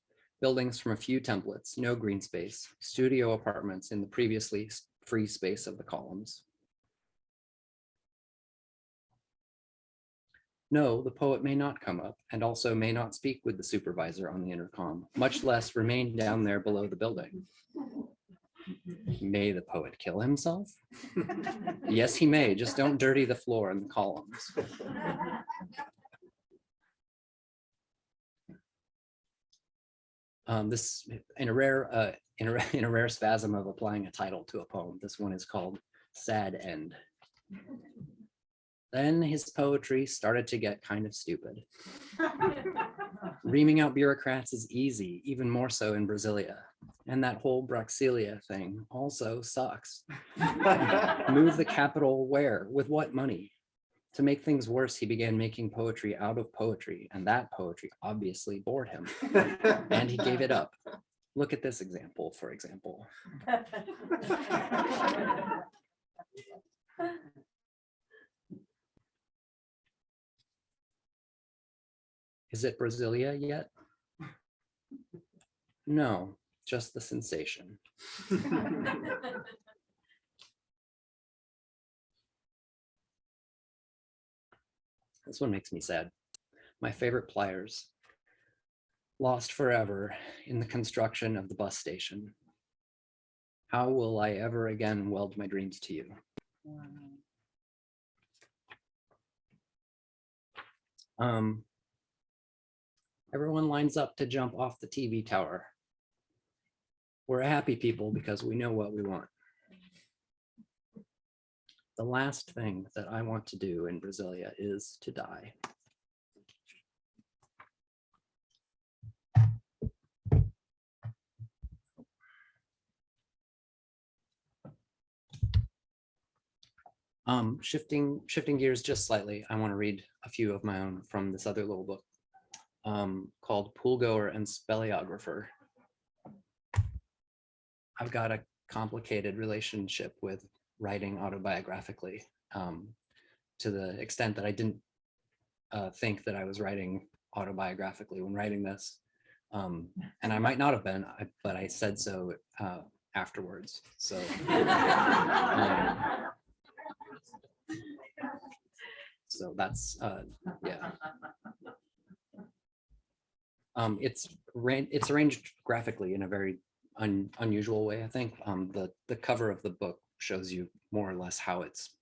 buildings from a few templates, no green space, studio apartments in the previously free space of the columns. No, the poet may not come up, and also may not speak with the supervisor on the intercom, much less remain down there below the building. May the poet kill himself? Yes, he may, just don't dirty the floor and the columns. This, in a rare spasm of applying a title to a poem, this one is called Sad End. Then his poetry started to get kind of stupid. Reaming out bureaucrats is easy, even more so in Brasilia. And that whole Braxilia thing also sucks. Move the capital where? With what money? To make things worse, he began making poetry out of poetry, and that poetry obviously bored him. And he gave it up. Look at this example, for example. Is it Brasilia yet? No, just the sensation. This one makes me sad. My favorite pliers, lost forever in the construction of the bus station. How will I ever again weld my dreams to you? Everyone lines up to jump off the TV tower. We're a happy people because we know what we want. The last thing that I want to do in Brasilia is to die. Shifting gears just slightly, I want to read a few of my own from this other little book called Poolgoer and Speleographer. I've got a complicated relationship with writing autobiographically, to the extent that I didn't think that I was writing autobiographically when writing this. And I might not have been, but I said so afterwards. So so that's, yeah. It's arranged graphically in a very unusual way, I think. The cover of the book shows you more or less how it's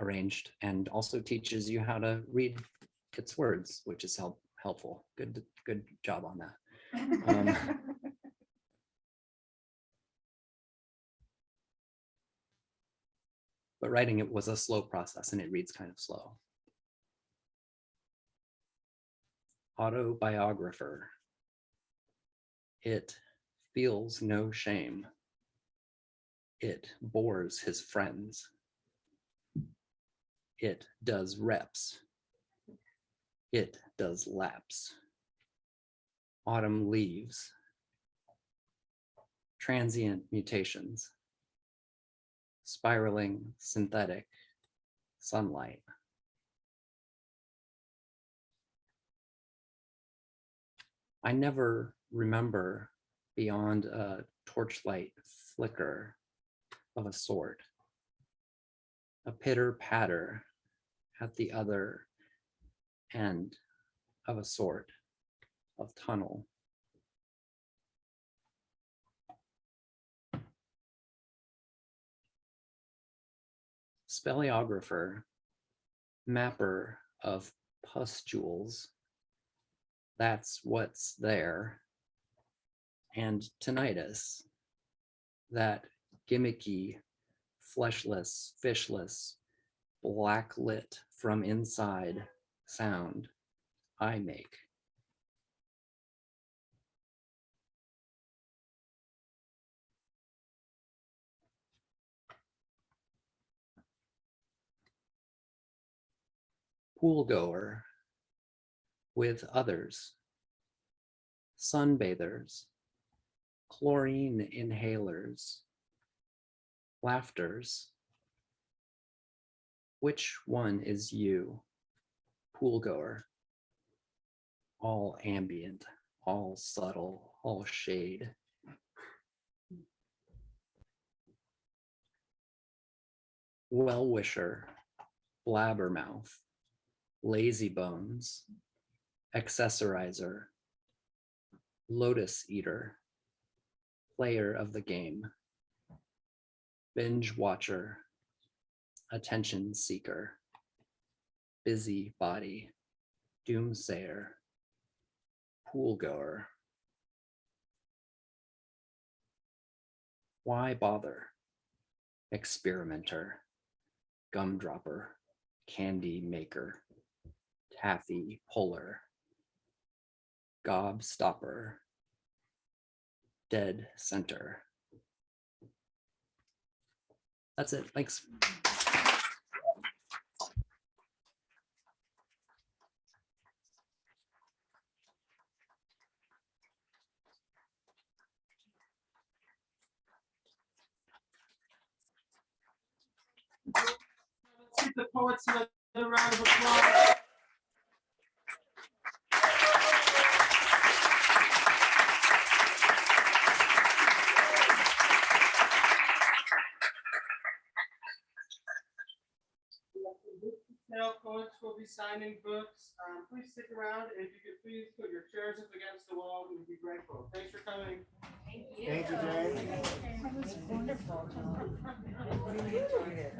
arranged, and also teaches you how to read its words, which is helpful. Good job on that. But writing it was a slow process, and it reads kind of slow. Autobiographer. It feels no shame. It bores his friends. It does reps. It does laps. Autumn leaves. Transient mutations. Spiraling synthetic sunlight. I never remember beyond a torchlight flicker of a sort, a pitter patter at the other end of a sort of tunnel. speleographer, mapper of pustules. That's what's there. And tinnitus, that gimmicky, fleshless, fishless, blacklit from inside sound I make. Pool goer with others, sunbathers, chlorine inhalers, laughters. Which one is you, pool goer? All ambient, all subtle, all shade. Well-wisher, blabbermouth, lazy bones, accessorizer, lotus eater, player of the game, binge watcher, attention seeker, busy body, doomsayer, pool goer. Why bother? Experimenter, gumdropper, candy maker, taffy puller, gobstopper, dead center. That's it. Thanks. Let's give the poets another round of applause. Now, poets will be signing books. Please stick around, and if you could please put your chairs up against the wall, we would be grateful. Thanks for coming. Thank you, Jane. That was wonderful. Really enjoyed it.